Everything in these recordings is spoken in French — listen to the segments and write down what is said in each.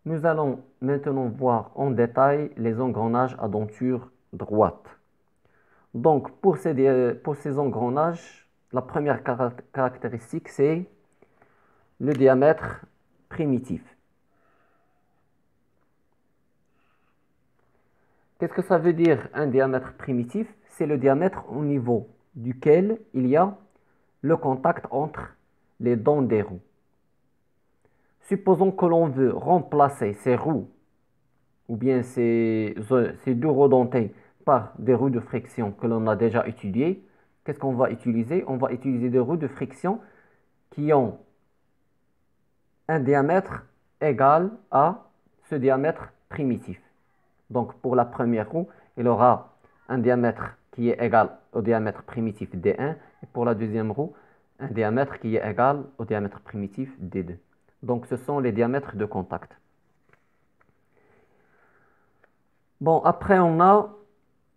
Nous allons maintenant voir en détail les engrenages à denture droite. Donc, pour ces engrenages, la première caractéristique, c'est le diamètre primitif. Qu'est-ce que ça veut dire un diamètre primitif? C'est le diamètre au niveau duquel il y a le contact entre les dents des roues. Supposons que l'on veut remplacer ces roues ou bien ces deux roues dentées par des roues de friction que l'on a déjà étudiées. Qu'est-ce qu'on va utiliser? On va utiliser des roues de friction qui ont un diamètre égal à ce diamètre primitif. Donc pour la première roue, il aura un diamètre qui est égal au diamètre primitif D1 et pour la deuxième roue, un diamètre qui est égal au diamètre primitif D2. Donc ce sont les diamètres de contact. Bon, après on a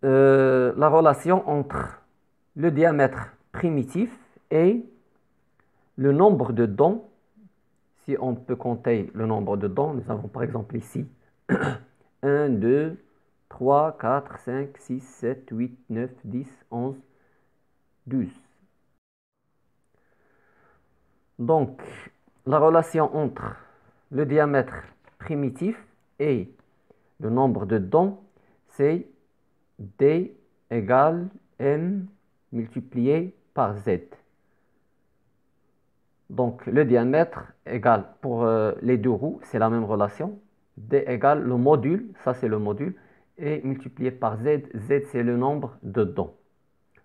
la relation entre le diamètre primitif et le nombre de dents. Si on peut compter le nombre de dents, nous avons par exemple ici 1, 2, 3, 4, 5, 6, 7, 8, 9, 10, 11, 12. Donc, la relation entre le diamètre primitif et le nombre de dents, c'est D égale M multiplié par Z. Donc, le diamètre égale pour les deux roues, c'est la même relation. D égale le module, ça c'est le module, et multiplié par Z. Z, c'est le nombre de dents.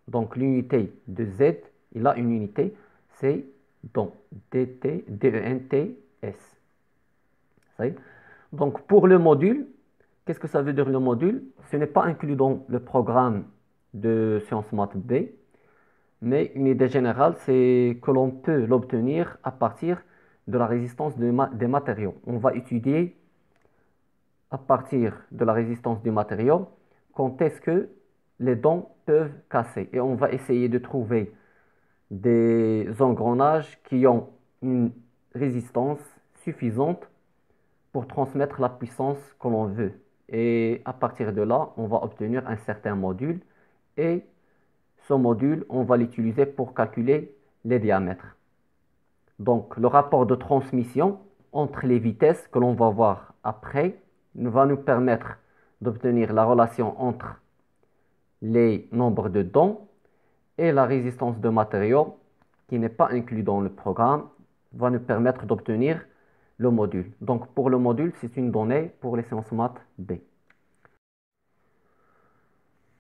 Donc, l'unité de Z, il a une unité, c'est dents. DT, D-E-N-T-S. Donc, pour le module, qu'est-ce que ça veut dire le module? Ce n'est pas inclus dans le programme de Sciences Maths B, mais une idée générale, c'est que l'on peut l'obtenir à partir de la résistance des matériaux. On va étudier à partir de la résistance du matériau quand est-ce que les dents peuvent casser. Et on va essayer de trouver des engrenages qui ont une résistance suffisante pour transmettre la puissance que l'on veut. Et à partir de là, on va obtenir un certain module et ce module, on va l'utiliser pour calculer les diamètres. Donc, le rapport de transmission entre les vitesses que l'on va voir après va nous permettre d'obtenir la relation entre les nombres de dents et la résistance de matériaux qui n'est pas inclus dans le programme va nous permettre d'obtenir le module. Donc, pour le module, c'est une donnée pour les sciences maths B.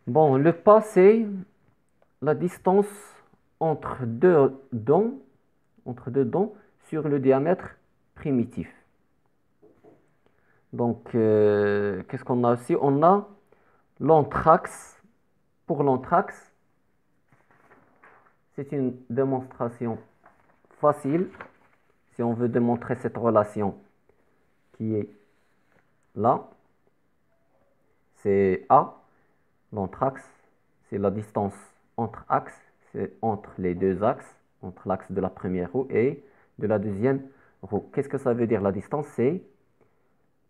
Bon, le pas, c'est la distance entre deux dents sur le diamètre primitif. Donc, qu'est-ce qu'on a aussi? On a l'anthrax. Pour l'anthrax, c'est une démonstration facile. Si on veut démontrer cette relation qui est là, c'est A. L'anthrax, c'est la distance entre axes, c'est entre les deux axes, entre l'axe de la première roue et de la deuxième roue. Qu'est-ce que ça veut dire la distance? C'est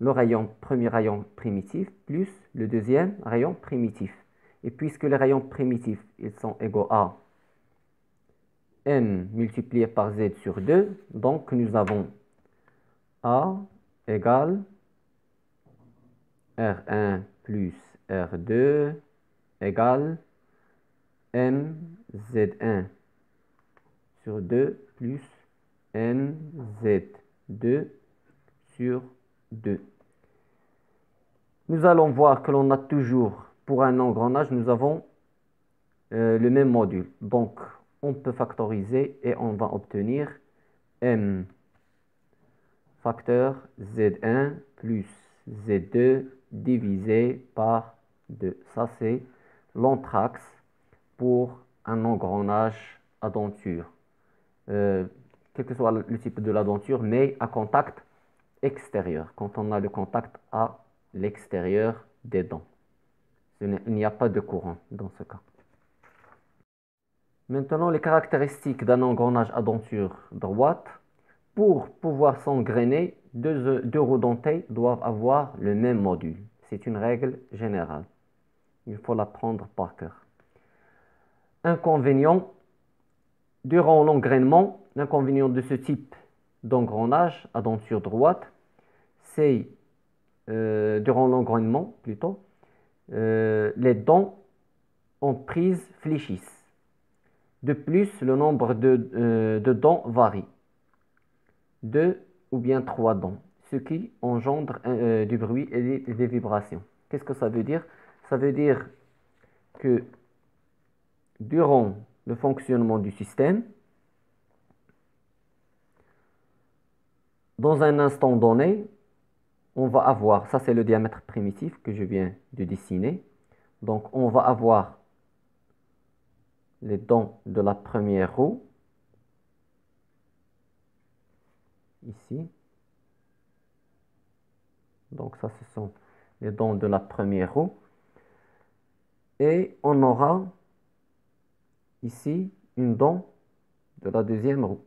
le premier rayon primitif plus le deuxième rayon primitif. Et puisque les rayons primitifs, ils sont égaux à m multiplié par z sur 2, donc nous avons A égale R1 plus R2 égale mz1 sur 2 plus mz2 sur 2. Nous allons voir que l'on a toujours, pour un engrenage, nous avons le même module. Donc, on peut factoriser et on va obtenir m facteur z1 plus z2 divisé par 2. Ça, c'est l'anthrax pour un engrenage à denture. Quel que soit le type de la denture, mais à contact extérieur, quand on a le contact à l'extérieur des dents. Il n'y a pas de courant dans ce cas. Maintenant, les caractéristiques d'un engrenage à denture droite. pour pouvoir s'engrainer, deux roues dentées doivent avoir le même module. C'est une règle générale. Il faut l'apprendre par cœur. Inconvénient, durant l'engrainement, l'inconvénient de ce type d'engrenage à denture droite, c'est, durant l'engrainement plutôt, les dents en prise fléchissent. De plus, le nombre de dents varie. 2 ou bien 3 dents, ce qui engendre du bruit et des vibrations. Qu'est-ce que ça veut dire? Ça veut dire que durant le fonctionnement du système, dans un instant donné, on va avoir, ça c'est le diamètre primitif que je viens de dessiner, donc on va avoir les dents de la première roue, ici, donc ça ce sont les dents de la première roue, et on aura ici une dent de la deuxième roue.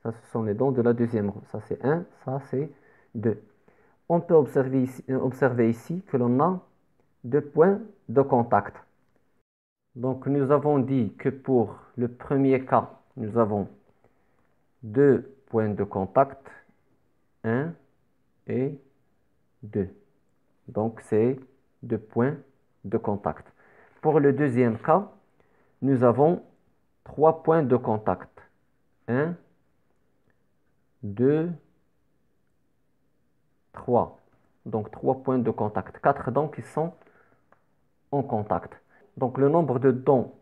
Ça, ce sont les dents de la deuxième roue. Ça, c'est 1, ça, c'est 2. On peut observer ici que l'on a 2 points de contact. Donc, nous avons dit que pour le premier cas, nous avons 2 points de contact, 1 et 2. Donc, c'est 2 points de contact. Pour le deuxième cas, nous avons 3 points de contact. 1, 2, 3. Donc 3 points de contact. 4 dents qui sont en contact. Donc le nombre de dents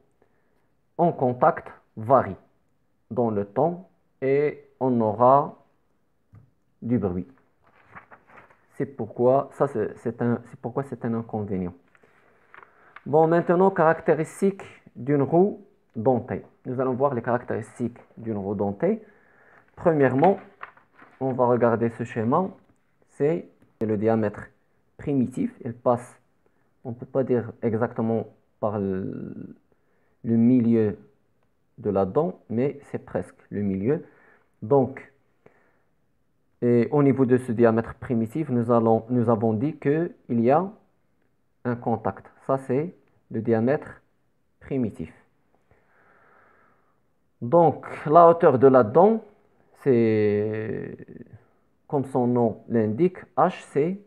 en contact varie dans le temps et on aura du bruit. C'est pourquoi c'est un inconvénient. Bon, maintenant, caractéristiques d'une roue dentée. Nous allons voir les caractéristiques d'une roue dentée. Premièrement, on va regarder ce schéma. C'est le diamètre primitif. Il passe, on ne peut pas dire exactement par le milieu de la dent, mais c'est presque le milieu. Donc, et au niveau de ce diamètre primitif, nous avons dit qu'il y a un contact. Ça, c'est le diamètre primitif. Donc, la hauteur de la dent, c'est, comme son nom l'indique, H, c'est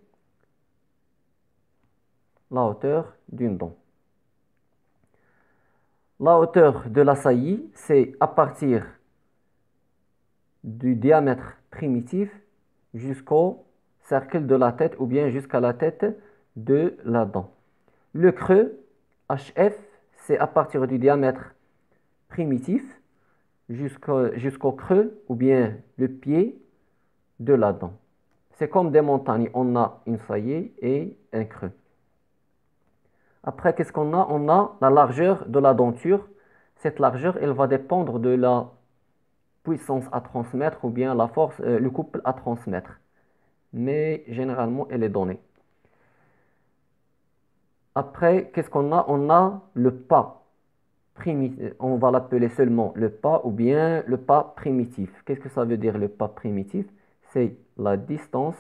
la hauteur d'une dent. La hauteur de la saillie, c'est à partir du diamètre primitif jusqu'au cercle de la tête ou bien jusqu'à la tête de la dent. Le creux, HF, c'est à partir du diamètre primitif jusqu'au creux ou bien le pied de la dent. C'est comme des montagnes, on a une saillie et un creux. Après, qu'est-ce qu'on a? On a la largeur de la denture. Cette largeur, elle va dépendre de la puissance à transmettre ou bien la force, le couple à transmettre. Mais généralement, elle est donnée. Après, qu'est-ce qu'on a? On a le pas primitif. On va l'appeler seulement le pas ou bien le pas primitif. Qu'est-ce que ça veut dire le pas primitif? C'est la distance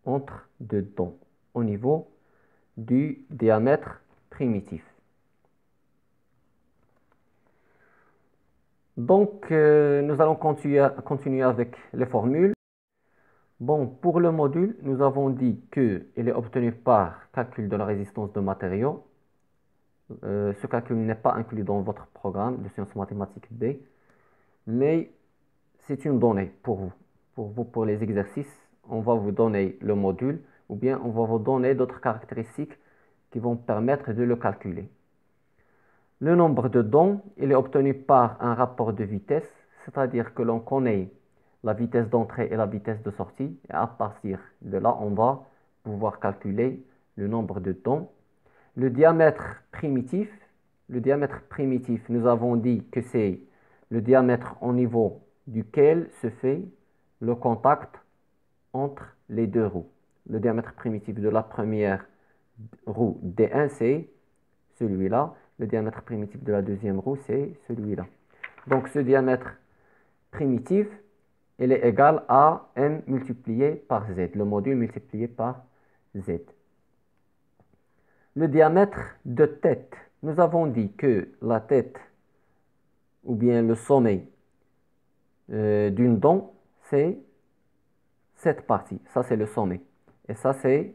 entre deux dents au niveau du diamètre primitif. Donc, nous allons continuer avec les formules. Bon, pour le module, nous avons dit qu'il est obtenu par calcul de la résistance de matériaux. Ce calcul n'est pas inclus dans votre programme de sciences mathématiques B, mais c'est une donnée pour vous. Pour les exercices, on va vous donner le module ou bien on va vous donner d'autres caractéristiques qui vont permettre de le calculer. Le nombre de dents, il est obtenu par un rapport de vitesse, c'est-à-dire que l'on connaît la vitesse d'entrée et la vitesse de sortie. Et à partir de là, on va pouvoir calculer le nombre de dents. Le diamètre primitif, nous avons dit que c'est le diamètre au niveau duquel se fait le contact entre les deux roues. Le diamètre primitif de la première roue D1, c'est celui-là. Le diamètre primitif de la deuxième roue, c'est celui-là. Donc ce diamètre primitif, il est égal à m multiplié par z, le module multiplié par z. Le diamètre de tête, nous avons dit que la tête, ou bien le sommet d'une dent, c'est cette partie. Ça, c'est le sommet. Et ça, c'est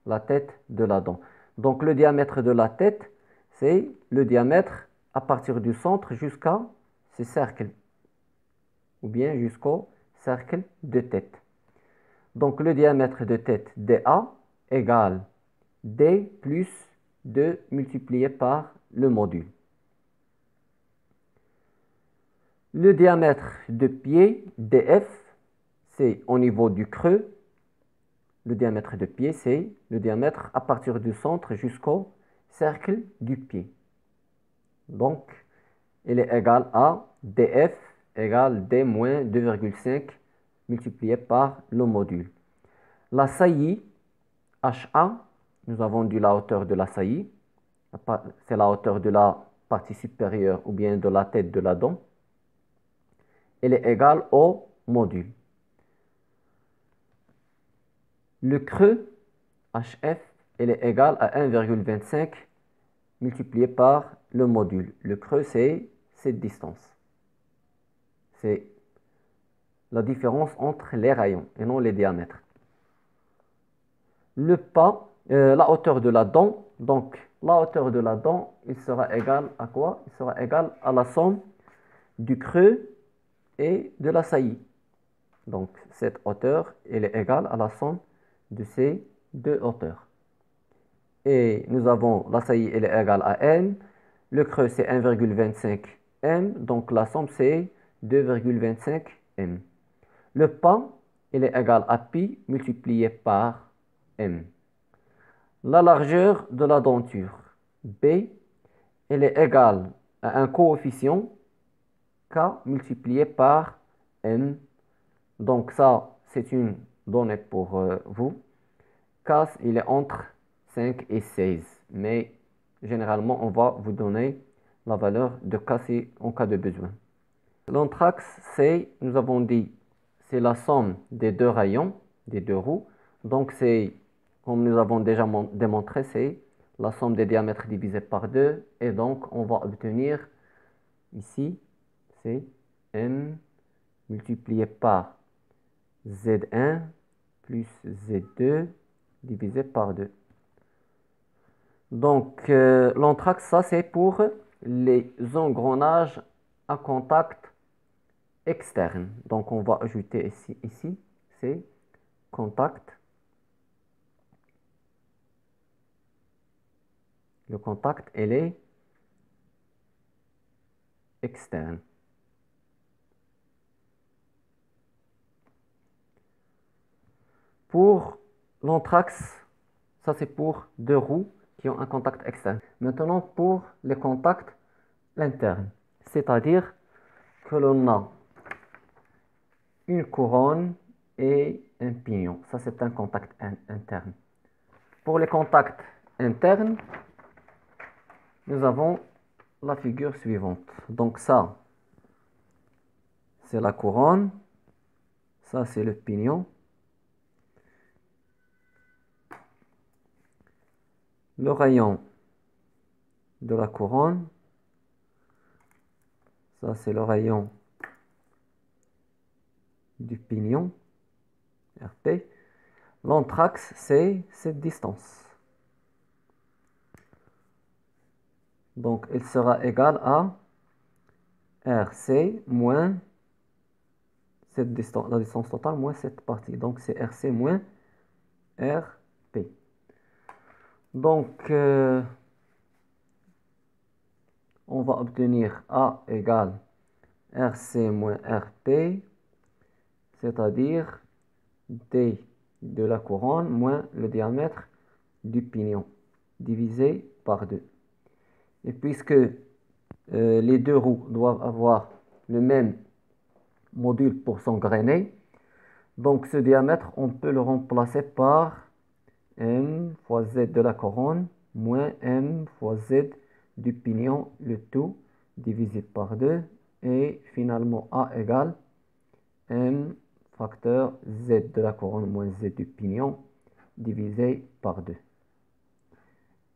la tête de la dent. Donc le diamètre de la tête, c'est le diamètre à partir du centre jusqu'à ce cercle, ou bien jusqu'au cercle de tête. Donc le diamètre de tête DA égale D plus 2 multiplié par le module. Le diamètre de pied DF, c'est au niveau du creux. Le diamètre de pied, c'est le diamètre à partir du centre jusqu'au cercle du pied. Donc, il est égal à DF égale D moins 2,5 multiplié par le module. La saillie HA, nous avons dit la hauteur de la saillie, c'est la hauteur de la partie supérieure ou bien de la tête de la dent. Elle est égale au module. Le creux HF, elle est égal à 1,25 multiplié par le module. Le creux, c'est cette distance. C'est la différence entre les rayons et non les diamètres. Le pas, la hauteur de la dent, donc la hauteur de la dent, il sera égal à quoi? Il sera égal à la somme du creux et de la saillie. Donc cette hauteur, elle est égale à la somme de ces deux hauteurs. Et nous avons la saillie, elle est égale à m. Le creux, c'est 1,25 m. Donc la somme, c'est 2,25 m. Le pas, il est égal à pi multiplié par m. La largeur de la denture, b, elle est égale à un coefficient k multiplié par m. Donc ça, c'est une donnée pour vous. K, il est entre 5 et 16. Mais généralement, on va vous donner la valeur de K en cas de besoin. L'anthrax, c'est, nous avons dit, c'est la somme des deux rayons, des deux roues. Donc c'est, comme nous avons déjà démontré, c'est la somme des diamètres divisé par 2. Et donc, on va obtenir ici, c'est M multiplié par Z1 plus Z2 divisé par 2. Donc, l'anthrax, ça c'est pour les engrenages à contact externe. Donc, on va ajouter ici c'est contact. Le contact, elle est externe. Pour l'anthrax, ça c'est pour deux roues qui ont un contact externe. Maintenant, pour les contacts internes, c'est-à-dire que l'on a une couronne et un pignon. Ça, c'est un contact interne. Pour les contacts internes, nous avons la figure suivante. Donc ça, c'est la couronne. Ça, c'est le pignon. Le rayon de la couronne. Ça, c'est le rayon du pignon, RP. L'anthrax, c'est cette distance. Donc, il sera égal à RC moins cette distance, la distance totale moins cette partie. Donc, c'est RC moins RP. Donc, on va obtenir A égale RC moins RP, c'est-à-dire D de la couronne moins le diamètre du pignon, divisé par 2. Et puisque les deux roues doivent avoir le même module pour s'engrainer, donc ce diamètre, on peut le remplacer par M fois Z de la couronne moins M fois Z du pignon, le tout, divisé par 2. Et finalement, A égale M facteur Z de la couronne moins Z du pignon, divisé par 2.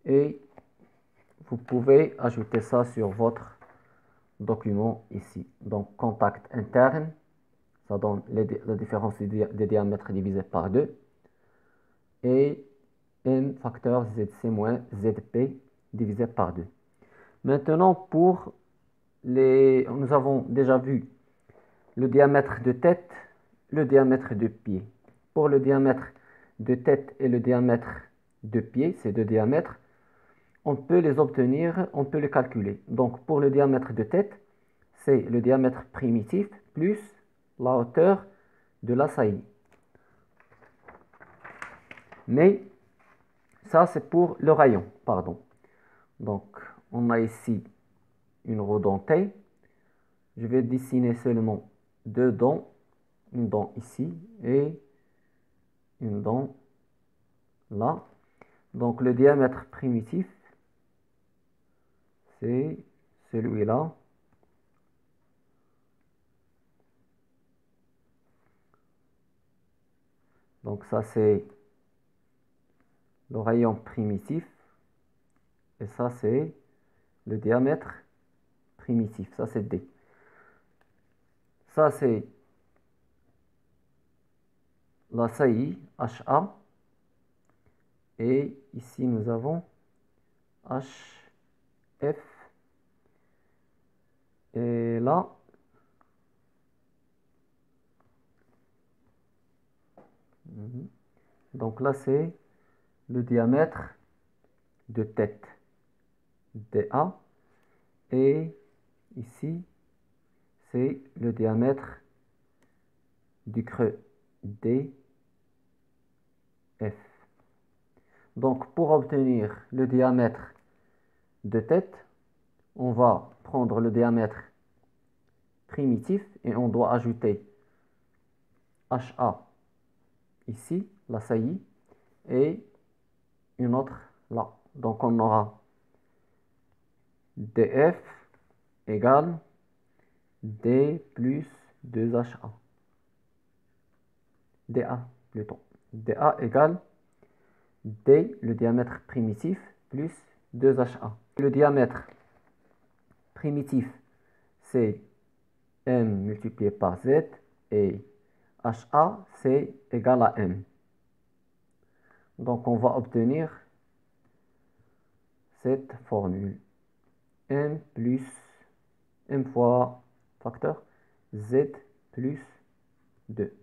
Et vous pouvez ajouter ça sur votre document ici. Donc, contact interne, ça donne la différence des diamètres divisé par 2. Et M facteur ZC moins ZP divisé par 2. Maintenant, pour nous avons déjà vu le diamètre de tête, le diamètre de pied. Pour le diamètre de tête et le diamètre de pied, ces deux diamètres, on peut les obtenir, on peut les calculer. Donc, pour le diamètre de tête, c'est le diamètre primitif plus la hauteur de la saillie. Mais ça, c'est pour le rayon, pardon. Donc, on a ici une roue dentée. Je vais dessiner seulement deux dents, une dent ici et une dent là. Donc, le diamètre primitif, c'est celui-là. Donc, ça, c'est le rayon primitif. Et ça, c'est le diamètre primitif. Ça, c'est D. Ça, c'est la saillie, HA. Et ici, nous avons HF. Et là, donc là, c'est le diamètre de tête, DA. Et ici, c'est le diamètre du creux, DF. Donc, pour obtenir le diamètre de tête, on va prendre le diamètre primitif et on doit ajouter HA ici, la saillie, et une autre là. Donc, on aura DF égale D plus 2HA. DA plutôt. DA égale D, le diamètre primitif, plus 2HA. Le diamètre primitif, c'est M multiplié par Z et HA, c'est égal à M. Donc, on va obtenir cette formule. M fois facteur Z plus 2.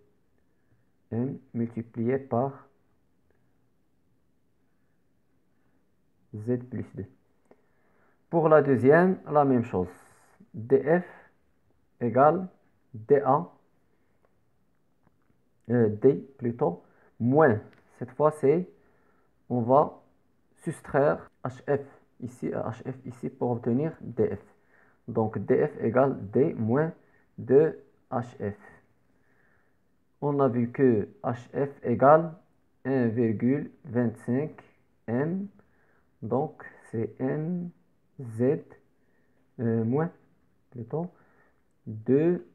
M multiplié par Z plus 2. Pour la deuxième, la même chose. DF égale DA, D plutôt, moins, cette fois c'est, on va soustraire HF ici et HF ici pour obtenir DF. Donc DF égale D moins 2HF. On a vu que HF égale 1,25 M. Donc c'est MZ moins plutôt 2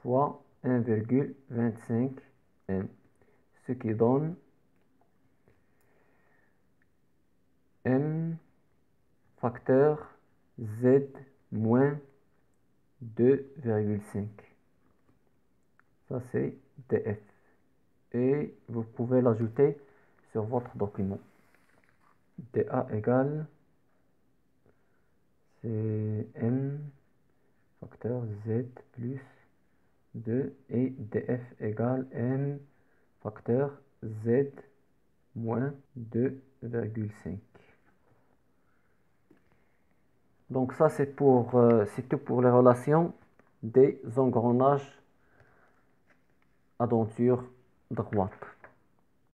fois 1,25 M. Ce qui donne M facteur Z moins 2,5. Ça, c'est DF. Et vous pouvez l'ajouter sur votre document. DA égale, c'est M facteur Z plus 2 et DF égale M facteur Z moins 2,5. Donc ça, c'est tout pour les relations des engrenages à denture droite.